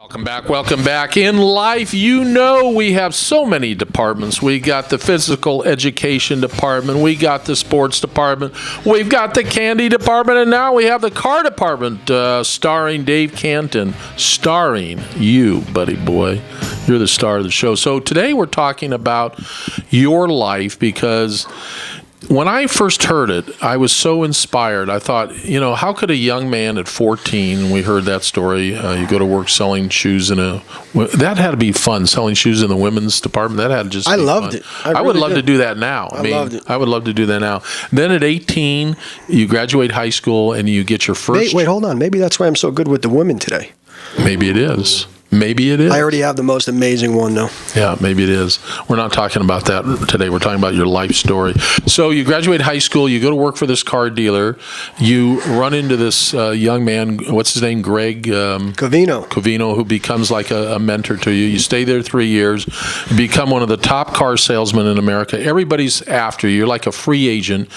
Welcome back. In life, you know we have so many departments. We got the physical education department. We got the sports department. We've got the candy department. And now we have the car department starring Dave Canton. Starring you, buddy boy. You're the star of the show. So today we're talking about your life because when I first heard it, I was so inspired. I thought, how could a young man at 14, we heard that story, you go to work selling shoes that had to be fun, selling shoes in the women's department. That had to just be fun. I loved it. I would love to do that now. I loved it. I would love to do that now. Then at 18, you graduate high school and you get your first. Wait, hold on. Maybe that's why I'm so good with the women today. Maybe it is. Maybe it is. I already have the most amazing one, though. Yeah, maybe it is. We're not talking about that today. We're talking about your life story. So you graduate high school. You go to work for this car dealer. You run into this young man. What's his name? Greg? Covino, who becomes like a mentor to you. You stay there 3 years. You become one of the top car salesmen in America. Everybody's after you. You're like a free agent.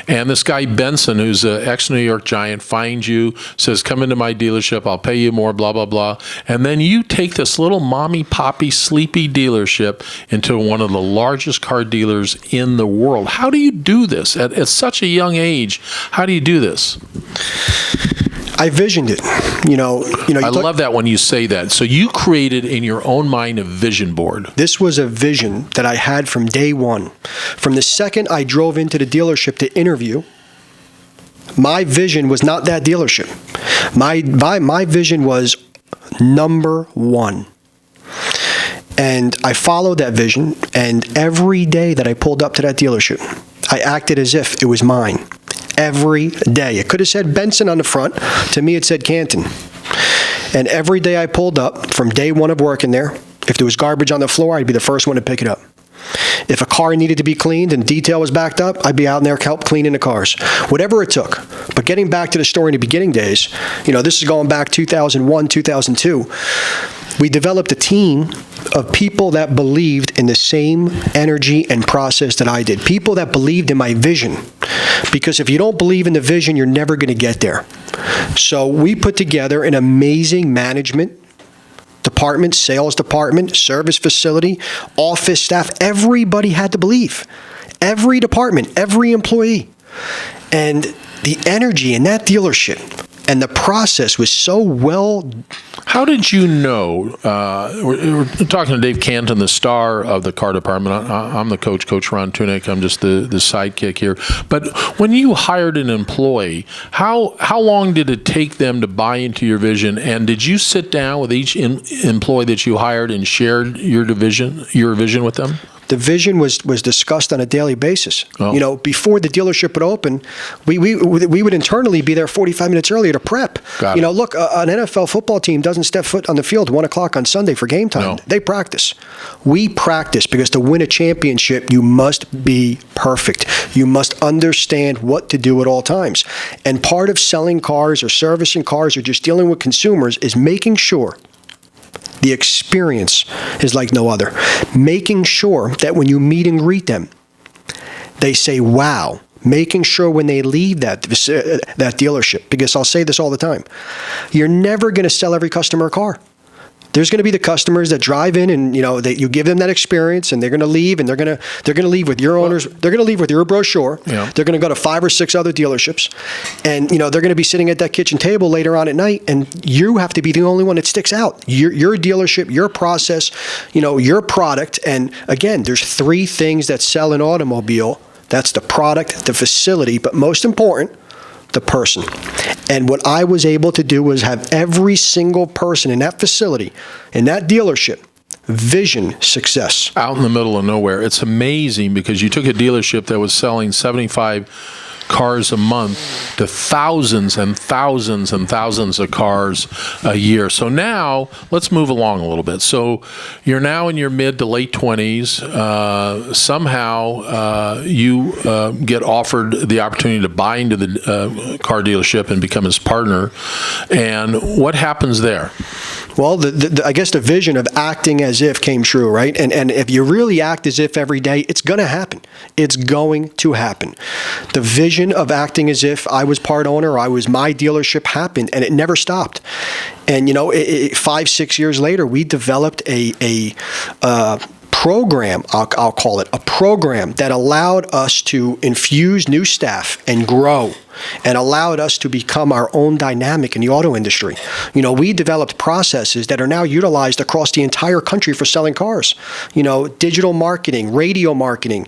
And this guy, Benson, who's an ex-New York Giant, finds you, says, come into my dealership. I'll pay you more, blah, blah, blah. And then you take this little mommy poppy sleepy dealership into one of the largest car dealers in the world. How do you do this at such a young age? How do you do this? I visioned it. I love that when you say that. So you created in your own mind a vision board. This was a vision that I had from day one. From the second I drove into the dealership to interview, my vision was not that dealership. My vision was number one. And I followed that vision, and every day that I pulled up to that dealership, I acted as if it was mine. Every day. It could have said Benson on the front. To me, it said Canton. And every day I pulled up, from day one of working there, if there was garbage on the floor, I'd be the first one to pick it up. If a car needed to be cleaned and detail was backed up, I'd be out in there help cleaning the cars. Whatever it took. But getting back to the story in the beginning days, this is going back 2001, 2002. We developed a team of people that believed in the same energy and process that I did. People that believed in my vision. Because if you don't believe in the vision, you're never going to get there. So we put together an amazing management department, sales department, service facility, office staff. Everybody had to believe. Every department, every employee. And the energy in that dealership and the process was so well. How did you know? We're talking to Dave Canton, the star of the car department. I'm the coach, Coach Ron Tunick. I'm just the sidekick here. But when you hired an employee, how long did it take them to buy into your vision? And did you sit down with each employee that you hired and shared your vision with them? The vision was discussed on a daily basis. Oh. Before the dealership would open, we would internally be there 45 minutes earlier to prep. Look, an NFL football team doesn't step foot on the field 1 o'clock on Sunday for game time. No. They practice. We practice because to win a championship, you must be perfect. You must understand what to do at all times. And part of selling cars or servicing cars or just dealing with consumers is making sure the experience is like no other. Making sure that when you meet and greet them, they say, wow. Making sure when they leave that dealership, because I'll say this all the time, you're never going to sell every customer a car. There's going to be the customers that drive in and you give them that experience, and they're going to leave, and they're going to leave with your owners. They're going to leave with your brochure. Yeah. They're going to go to 5 or 6 other dealerships, and they're going to be sitting at that kitchen table later on at night, and you have to be the only one that sticks out. Your dealership, your process, your product. And again, there's 3 things that sell an automobile. That's the product, the facility, but most important, the person. And what I was able to do was have every single person in that facility, in that dealership, vision success. Out in the middle of nowhere. It's amazing because you took a dealership that was selling 75 cars a month to thousands and thousands and thousands of cars a year. So now let's move along a little bit. So you're now in your mid to late 20s. Somehow you get offered the opportunity to buy into the car dealership and become his partner. And what happens there? Well, I guess the vision of acting as if came true, right? And if you really act as if every day, it's going to happen. It's going to happen. The vision vision of acting as if I was part owner, or my dealership happened, and it never stopped. And 5-6 years later, we developed a program, I'll call it a program, that allowed us to infuse new staff and grow, and allowed us to become our own dynamic in the auto industry. We developed processes that are now utilized across the entire country for selling cars. Digital marketing, radio marketing,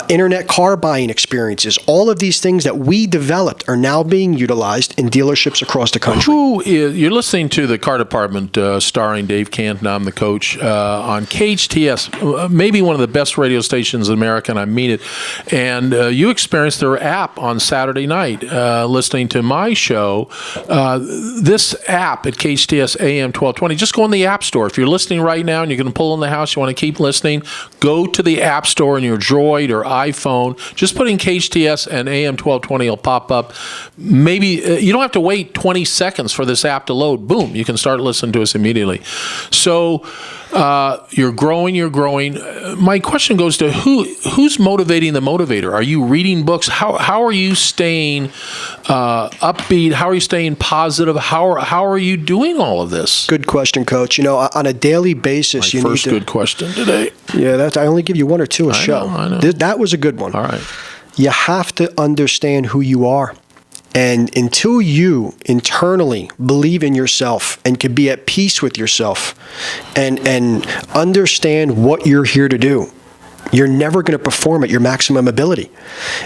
internet car buying experiences. All of these things that we developed are now being utilized in dealerships across the country. You're listening to the Car Department, starring Dave Canton. I'm the coach on KHTS, maybe one of the best radio stations in America, and I mean it. And you experienced their app on Saturday night. Listening to my show, this app at KHTS AM 1220, just go in the App Store. If you're listening right now and you're going to pull in the house, you want to keep listening, go to the App Store in your Droid or iPhone. Just put in KHTS and AM 1220 will pop up. Maybe you don't have to wait 20 seconds for this app to load. Boom, you can start listening to us immediately. So you're growing. My question goes to who's motivating the motivator? Are you reading books? How are you staying upbeat? How are you staying positive? How are you doing all of this? Good question, Coach. On a daily basis, My first good question today. Yeah, I only give you one or two a show. I know. That was a good one. All right. You have to understand who you are. And until you internally believe in yourself and can be at peace with yourself and understand what you're here to do, you're never going to perform at your maximum ability.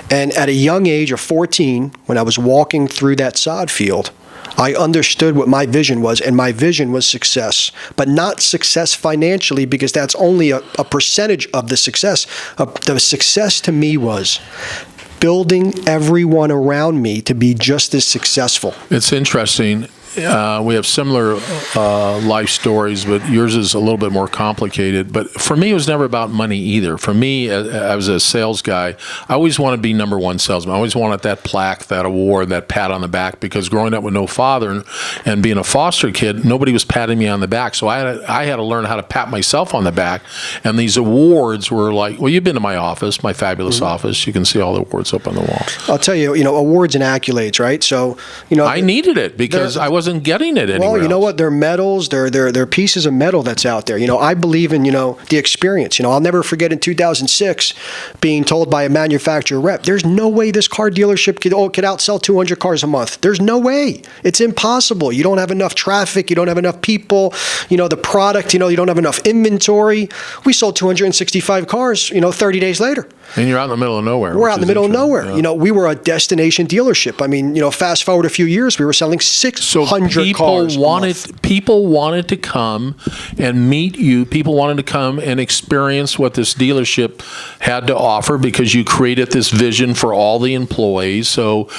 And at a young age of 14, when I was walking through that sod field, I understood what my vision was, and my vision was success, but not success financially, because that's only a percentage of the success. The success to me was building everyone around me to be just as successful. It's interesting. We have similar life stories, but yours is a little bit more complicated. But for me, it was never about money either. For me, I was a sales guy. I always wanted to be number one salesman. I always wanted that plaque, that award, that pat on the back, because growing up with no father and being a foster kid, nobody was patting me on the back. So I had to learn how to pat myself on the back. And these awards were like, well, you've been to my office, my fabulous office. You can see all the awards up on the wall. I'll tell you, awards and accolades, right? So, I needed it because I wasn't getting it anywhere Well, you know else. what? They're medals. They're pieces of metal that's out there. I believe in, the experience. I'll never forget in 2006 being told by a manufacturer rep, there's no way this car dealership could outsell 200 cars a month. There's no way. It's impossible. You don't have enough traffic. You don't have enough people. The product, you don't have enough inventory. We sold 265 cars, 30 days later. And you're out in the middle of nowhere. We're out in the middle of nowhere. Yeah. We were a destination dealership. I mean, fast forward a few years, we were selling 600 cars a month. People wanted to come and meet you. People wanted to come and experience what this dealership had to offer because you created this vision for all the employees. So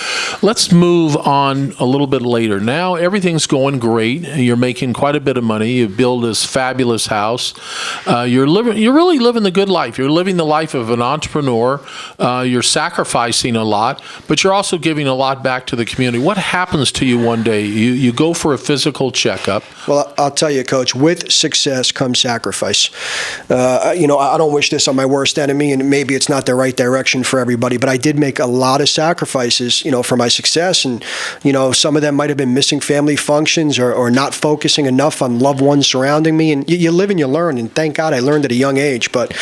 let's move on a little bit later. Now everything's going great. You're making quite a bit of money. You build this fabulous house. You're really living the good life. You're living the life of an entrepreneur. You're sacrificing a lot, but you're also giving a lot back to the community. What happens to you one day? You go for a physical checkup. Well, I'll tell you, Coach, with success comes sacrifice. I don't wish this on my worst enemy, and maybe it's not the right direction for everybody, but I did make a lot of sacrifices, for my success. And, some of them might have been missing family functions or not focusing enough on loved ones surrounding me. And you live and you learn. And thank God I learned at a young age. But,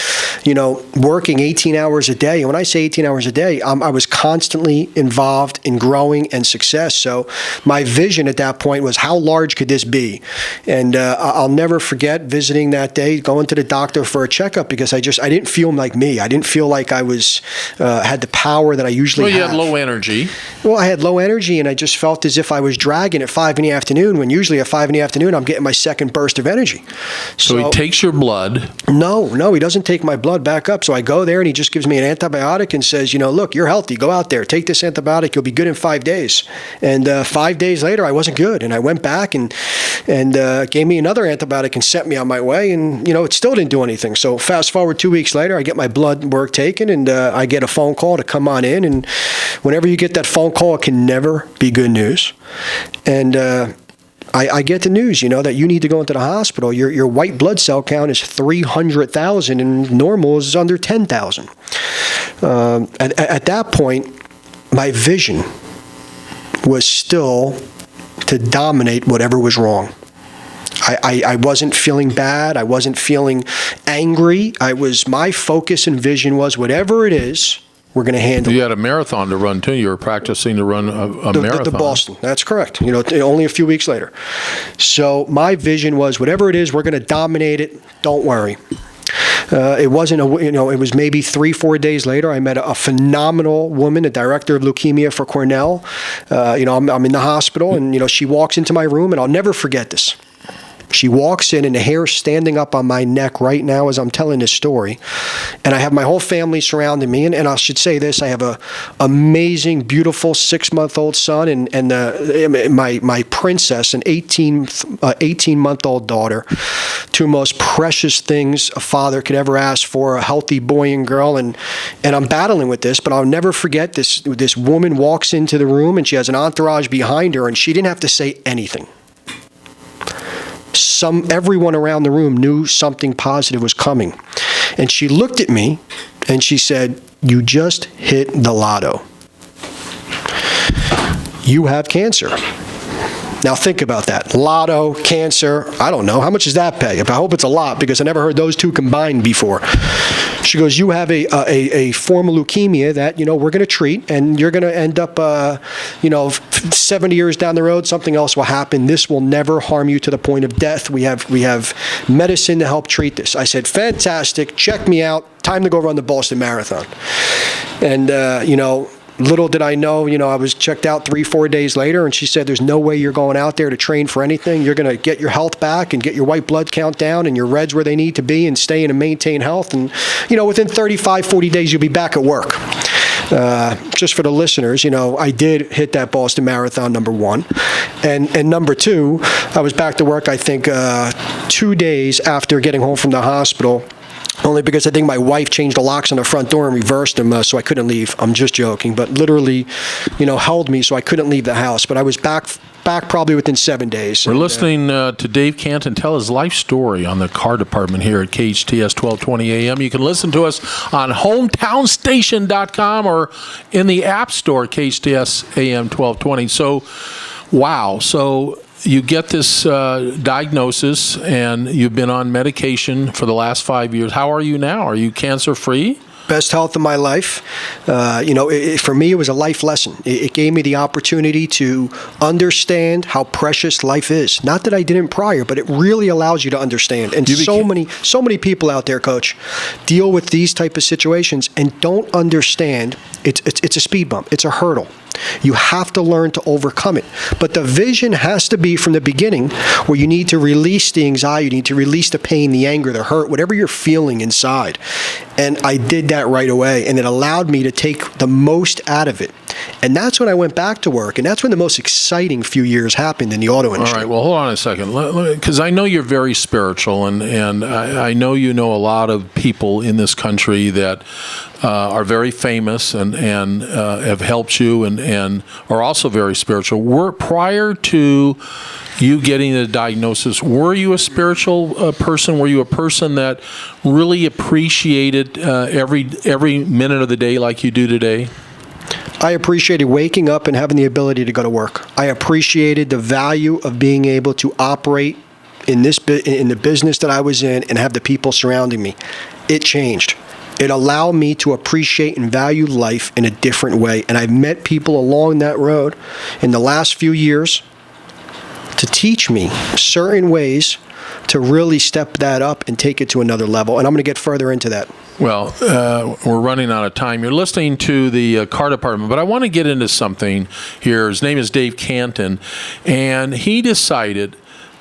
working 18 hours a day, and when I say 18 hours a day, I was constantly involved in growing and success. So my vision at that point was, how large could this be? And I'll never forget visiting that day, going to the doctor for a checkup, because I didn't feel like me. I didn't feel like I was had the power that I usually have. Well, you had low energy. Well, I had low energy, and I just felt as if I was dragging at 5 in the afternoon, when usually at 5 in the afternoon I'm getting my second burst of energy. So he takes your blood. No, he doesn't take my blood back up. So I go there and he just gives me an antibiotic and says, look, you're healthy. Go out there, take this antibiotic. You'll be good in 5 days. And 5 days later, I wasn't good. And I went back and gave me another antibiotic and sent me on my way. And, it still didn't do anything. So fast forward 2 weeks later, I get my blood work taken, and I get a phone call to come on in. And whenever you get that phone call, it can never be good news. And I get the news, that you need to go into the hospital. Your white blood cell count is 300,000 and normal is under 10,000. At that point, my vision was still to dominate whatever was wrong. I wasn't feeling bad. I wasn't feeling angry. My focus and vision was whatever it is, we're going to handle it. You had a marathon to run, too. You were practicing to run a marathon. The Boston. That's correct. Only a few weeks later. So my vision was whatever it is, we're going to dominate it. Don't worry. It wasn't it was maybe 3-4 days later. I met a phenomenal woman, a director of leukemia for Cornell. I'm in the hospital, and she walks into my room, and I'll never forget this. She walks in, and the hair is standing up on my neck right now as I'm telling this story. And I have my whole family surrounding me. And I should say this, I have a amazing, beautiful 6-month-old son and my princess, an 18-month-old daughter. Two most precious things a father could ever ask for, a healthy boy and girl. And I'm battling with this, but I'll never forget this. This woman walks into the room, and she has an entourage behind her, and she didn't have to say anything. Everyone around the room knew something positive was coming. And she looked at me and she said, "You just hit the lotto. You have cancer." Now think about that. Lotto, cancer, I don't know. How much does that pay? I hope it's a lot, because I never heard those two combined before. She goes, "You have a form of leukemia that, we're going to treat, and you're going to end up, 70 years down the road, something else will happen. This will never harm you to the point of death. We have medicine to help treat this." I said, "Fantastic. Check me out. Time to go run the Boston Marathon." And, little did I know, I was checked out 3-4 days later, and she said, "There's no way you're going out there to train for anything. You're going to get your health back and get your white blood count down and your reds where they need to be and stay in and maintain health. And, within 35, 40 days, you'll be back at work." Just for the listeners, I did hit that Boston Marathon, number one. And number two, I was back to work, I think, 2 days after getting home from the hospital. Only because I think my wife changed the locks on the front door and reversed them, so I couldn't leave. I'm just joking, but literally, held me so I couldn't leave the house. But I was back probably within 7 days. We're listening to Dave Cantin tell his life story on the car department here at KHTS 1220 AM. You can listen to us on hometownstation.com or in the App Store, KHTS AM 1220. So, wow. So you get this diagnosis, and you've been on medication for the last 5 years. How are you now? Are you cancer-free? Best health of my life. For me, it was a life lesson. It gave me the opportunity to understand how precious life is. Not that I didn't prior, but it really allows you to understand. And so many people out there, Coach, deal with these type of situations and don't understand. It's a speed bump. It's a hurdle. You have to learn to overcome it. But the vision has to be from the beginning, where you need to release the anxiety, you need to release the pain, the anger, the hurt, whatever you're feeling inside. And I did that right away, and it allowed me to take the most out of it. And that's when I went back to work, and that's when the most exciting few years happened in the auto industry. All right, well, hold on a second, because I know you're very spiritual, and I know you know a lot of people in this country that are very famous and have helped you and are also very spiritual. Prior to you getting the diagnosis, were you a spiritual person? Were you a person that really appreciated every minute of the day like you do today? I appreciated waking up and having the ability to go to work. I appreciated the value of being able to operate in the business that I was in and have the people surrounding me. It changed. It allowed me to appreciate and value life in a different way. And I've met people along that road in the last few years to teach me certain ways to really step that up and take it to another level. And I'm going to get further into that. Well, we're running out of time. You're listening to the car department, but I want to get into something here. His name is Dave Cantin, and he decided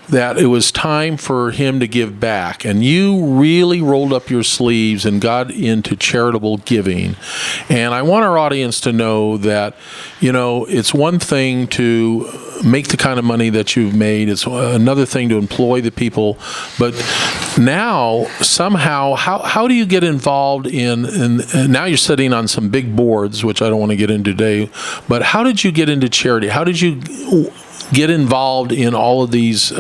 that it was time for him to give back. And you really rolled up your sleeves and got into charitable giving. And I want our audience to know that, it's one thing to make the kind of money that you've made. It's another thing to employ the people. But now, somehow, how do you get involved in now you're sitting on some big boards, which I don't want to get into today, but how did you get into charity? How did you get involved in all of these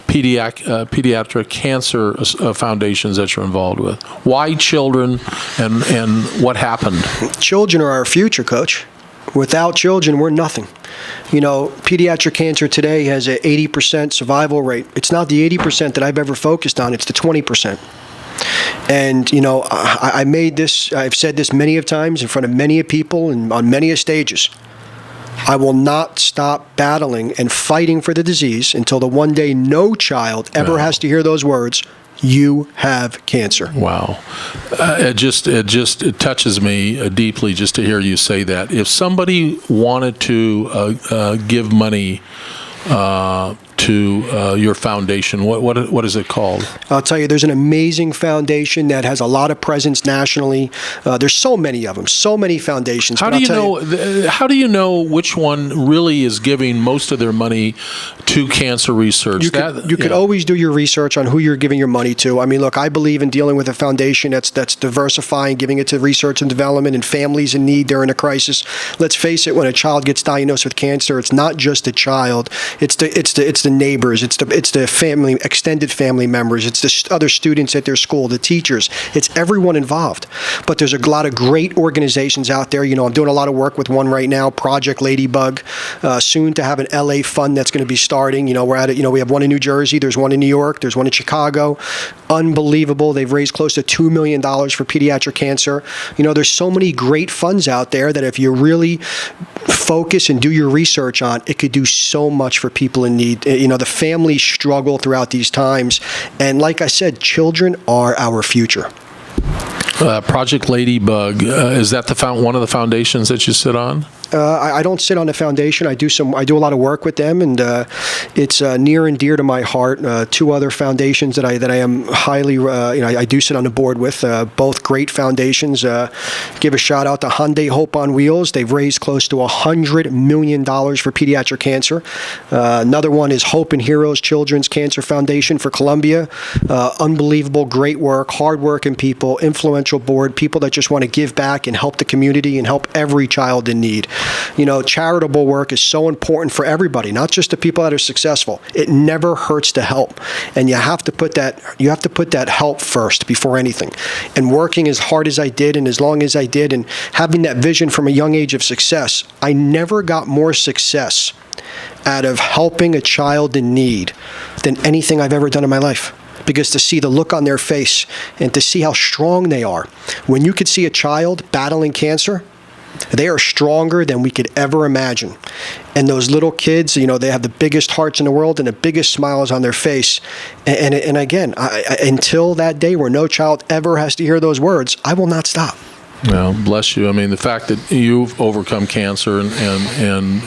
pediatric cancer foundations that you're involved with? Why children, and what happened? Children are our future, Coach. Without children, we're nothing. Pediatric cancer today has an 80% survival rate. It's not the 80% that I've ever focused on. It's the 20%. And, I've said this many of times in front of many of people and on many of stages. I will not stop battling and fighting for the disease until the one day no child ever has to hear those words, "You have cancer." Wow. It touches me deeply just to hear you say that. If somebody wanted to give money to your foundation, what is it called? I'll tell you, there's an amazing foundation that has a lot of presence nationally. There's so many of them, so many foundations. How do you know which one really is giving most of their money to cancer research? You could always do your research on who you're giving your money to. I mean, look, I believe in dealing with a foundation that's diversifying, giving it to research and development and families in need during a crisis. Let's face it, when a child gets diagnosed with cancer, it's not just the child. It's the neighbors. It's the family, extended family members. It's the other students at their school, the teachers. It's everyone involved. But there's a lot of great organizations out there. I'm doing a lot of work with one right now, Project Ladybug. Soon to have an LA fund that's going to be starting. We're at it. We have one in New Jersey. There's one in New York. There's one in Chicago. Unbelievable. They've raised close to $2 million for pediatric cancer. There's so many great funds out there that if you really focus and do your research on, it could do so much for people in need. The families struggle throughout these times. And like I said, children are our future. Project Ladybug, is that one of the foundations that you sit on? I don't sit on the foundation. I do a lot of work with them, and it's near and dear to my heart. Two other foundations that I am highly, I do sit on the board with, both great foundations. Give a shout out to Hyundai Hope on Wheels. They've raised close to $100 million for pediatric cancer. Another one is Hope and Heroes Children's Cancer Foundation for Colombia. Unbelievable, great work, hardworking people, influential board, people that just want to give back and help the community and help every child in need. Charitable work is so important for everybody, not just the people that are successful. It never hurts to help, and you have to put that help first before anything. And working as hard as I did and as long as I did, and having that vision from a young age of success, I never got more success out of helping a child in need than anything I've ever done in my life. Because to see the look on their face and to see how strong they are, when you could see a child battling cancer, they are stronger than we could ever imagine. And those little kids, they have the biggest hearts in the world and the biggest smiles on their face. And again, until that day where no child ever has to hear those words, I will not stop. Well, bless you. I mean, the fact that you've overcome cancer and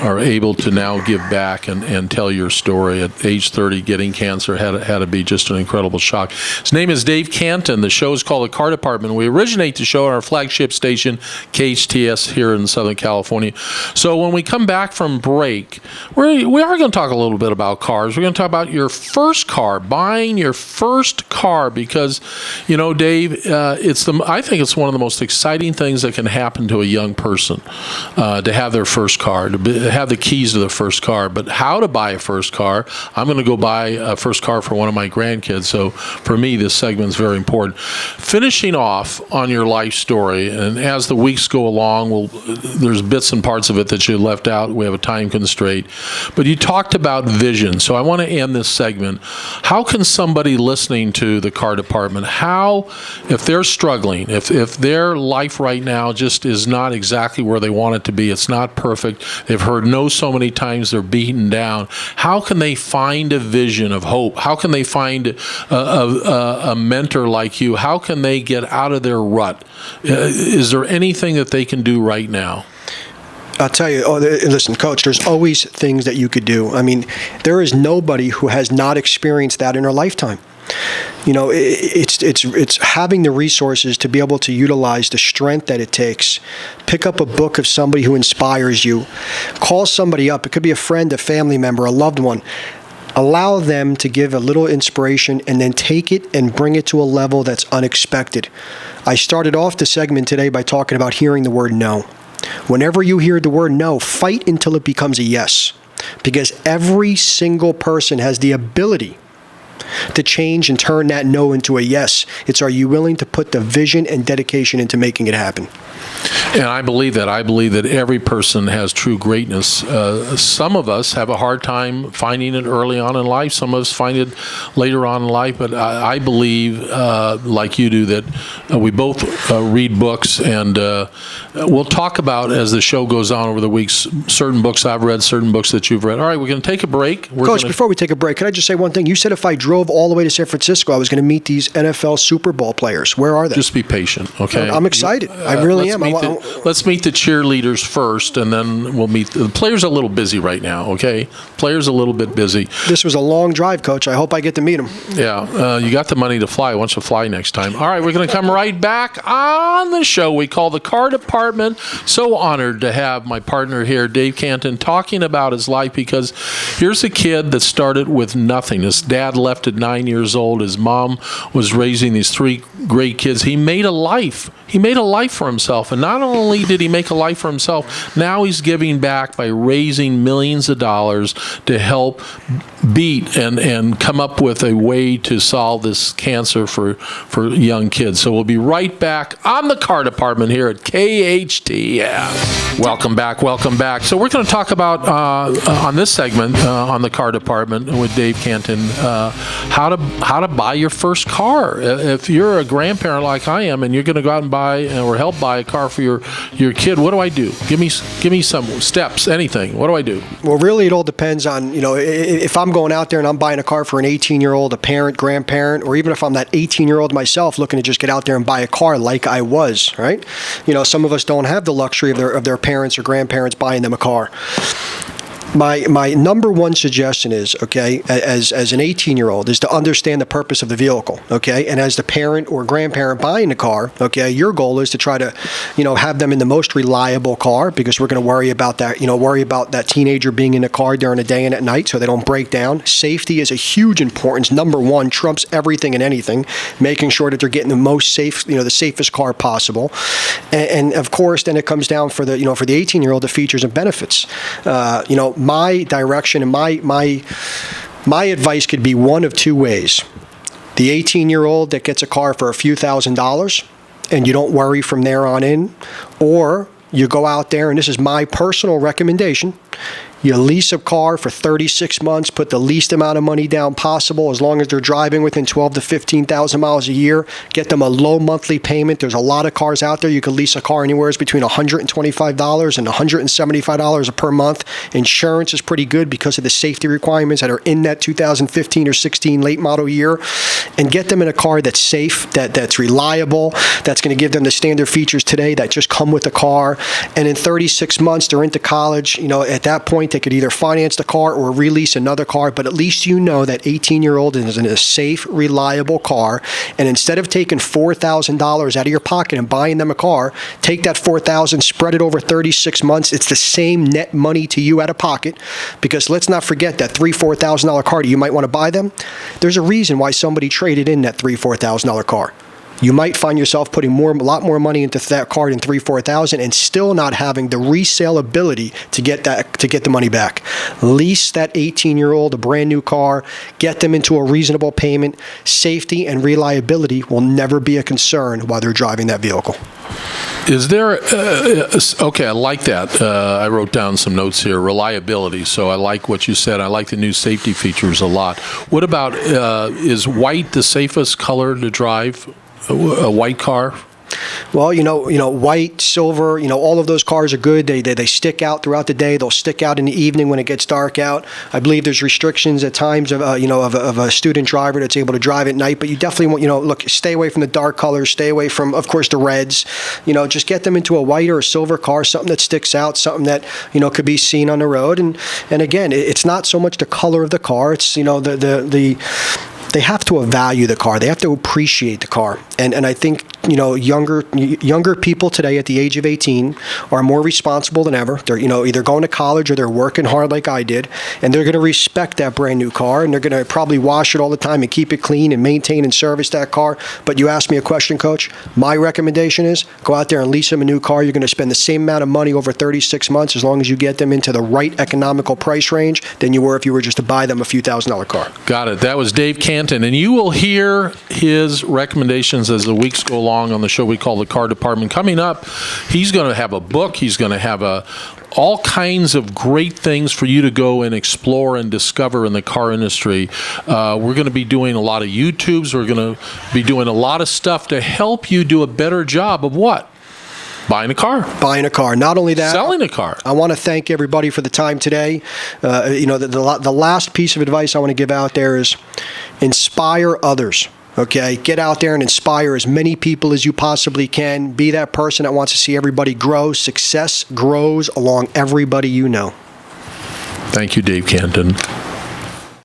are able to now give back and tell your story at age 30, getting cancer had to be just an incredible shock. His name is Dave Cantin. The show is called The Car Department. We originate the show on our flagship station, KHTS, here in Southern California. So when we come back from break, we are going to talk a little bit about cars. We're going to talk about your first car, buying your first car, because, Dave, I think it's one of the most exciting things that can happen to a young person, to have their first car, to have the keys to the first car. But how to buy a first car? I'm going to go buy a first car for one of my grandkids. So for me, this segment is very important. Finishing off on your life story, and as the weeks go along, there's bits and parts of it that you left out. We have a time constraint. But you talked about vision. So I want to end this segment. How can somebody listening to the Car Department, if they're struggling, if their life right now just is not exactly where they want it to be, it's not perfect, they've heard no so many times, they're beaten down, how can they find a vision of hope? How can they find a mentor like you? How can they get out of their rut? Is there anything that they can do right now? I'll tell you, listen, Coach, there's always things that you could do. I mean, there is nobody who has not experienced that in their lifetime. It's having the resources to be able to utilize the strength that it takes. Pick up a book of somebody who inspires you. Call somebody up. It could be a friend, a family member, a loved one. Allow them to give a little inspiration and then take it and bring it to a level that's unexpected. I started off the segment today by talking about hearing the word no. Whenever you hear the word no, fight until it becomes a yes. Because every single person has the ability to change and turn that no into a yes. It's, are you willing to put the vision and dedication into making it happen? And I believe that. I believe that every person has true greatness. Some of us have a hard time finding it early on in life. Some of us find it later on in life. But I believe, like you do, that we both read books, and we'll talk about, as the show goes on over the weeks, certain books I've read, certain books that you've read. All right, we're going to take a break. Coach, before we take a break, can I just say one thing? You said if I drove all the way to San Francisco, I was going to meet these NFL Super Bowl players. Where are they? Just be patient, okay? I'm excited. I really am. Let's meet the cheerleaders first, and then we'll meet the players. Are a little busy right now, okay? Players a little bit busy. This was a long drive, Coach. I hope I get to meet them. Yeah, you got the money to fly. Why don't you fly next time? All right, we're going to come right back on the show we call the Car Department. So honored to have my partner here, Dave Cantin, talking about his life, because here's a kid that started with nothing. His dad left at 9 years old. His mom was raising these 3 great kids. He made a life. He made a life for himself. And not only did he make a life for himself, now he's giving back by raising millions of dollars to help beat and come up with a way to solve this cancer for young kids. So we'll be right back on the Car Department here at KHTS. Welcome back. Welcome back. So we're going to talk about, on this segment, on the Car Department with Dave Cantin, how to buy your first car. If you're a grandparent like I am and you're going to go out and buy or help buy a car for your kid, what do I do? Give me some steps, anything. What do I do? Well, really, it all depends on, if I'm going out there and I'm buying a car for an 18-year-old, a parent, grandparent, or even if I'm that 18-year-old myself looking to just get out there and buy a car like I was, right? Some of us don't have the luxury of their parents or grandparents buying them a car. My number one suggestion is, okay, as an 18-year-old, is to understand the purpose of the vehicle, okay? And as the parent or grandparent buying the car, okay, your goal is to try to, have them in the most reliable car, because we're going to worry about that teenager being in the car during the day and at night so they don't break down. Safety is a huge importance. Number one, trumps everything and anything, making sure that they're getting the most safe, the safest car possible. And of course, then it comes down for the 18-year-old, the features and benefits. My direction and my advice could be one of two ways. The 18-year-old that gets a car for a few $1,000s and you don't worry from there on in, or you go out there, and this is my personal recommendation, you lease a car for 36 months, put the least amount of money down possible, as long as they're driving within 12 to 15,000 miles a year. Get them a low monthly payment. There's a lot of cars out there. You could lease a car anywhere between $125 and $175 per month. Insurance is pretty good because of the safety requirements that are in that 2015 or 16 late model year. And get them in a car that's safe, that's reliable, that's going to give them the standard features today that just come with the car. And in 36 months, they're into college. At that point, they could either finance the car or release another car, but at least that 18-year-old is in a safe, reliable car. And instead of taking $4,000 out of your pocket and buying them a car, take that $4,000, spread it over 36 months. It's the same net money to you out of pocket, because let's not forget that $3,000-$4,000 car that you might want to buy them. There's a reason why somebody traded in that $3,000-$4,000 car. You might find yourself putting a lot more money into that car than $3,000-$4,000 and still not having the resale ability to get the money back. Lease that 18-year-old a brand new car, get them into a reasonable payment. Safety and reliability will never be a concern while they're driving that vehicle. Is there, okay, I like that. I wrote down some notes here, reliability. So I like what you said. I like the new safety features a lot. What about, is white the safest color to drive, a white car? Well, white, silver, all of those cars are good. They stick out throughout the day. They'll stick out in the evening when it gets dark out. I believe there's restrictions at times of a student driver that's able to drive at night. But you definitely want, stay away from the dark colors. Stay away from, of course, the reds. Just get them into a white or a silver car, something that sticks out, something that, could be seen on the road. And again, it's not so much the color of the car. It's, they have to value the car. They have to appreciate the car. And I think, younger people today at the age of 18 are more responsible than ever. They're, either going to college or they're working hard like I did, and they're going to respect that brand new car, and they're going to probably wash it all the time and keep it clean and maintain and service that car. But you asked me a question, Coach. My recommendation is go out there and lease them a new car. You're going to spend the same amount of money over 36 months as long as you get them into the right economical price range than you were if you were just to buy them a few $1,000 car. Got it. That was Dave Cantin, and you will hear his recommendations as the weeks go along. along on the show we call the Car Department. Coming up, he's going to have a book. He's going to have all kinds of great things for you to go and explore and discover in the car industry. We're going to be doing a lot of YouTubes. We're going to be doing a lot of stuff to help you do a better job of what? Buying a car. Buying a car. Not only that, selling a car. I want to thank everybody for the time today. The last piece of advice I want to give out there is inspire others. Okay, get out there and inspire as many people as you possibly can. Be that person that wants to see everybody grow. Success grows along everybody you know. Thank you, Dave Canton.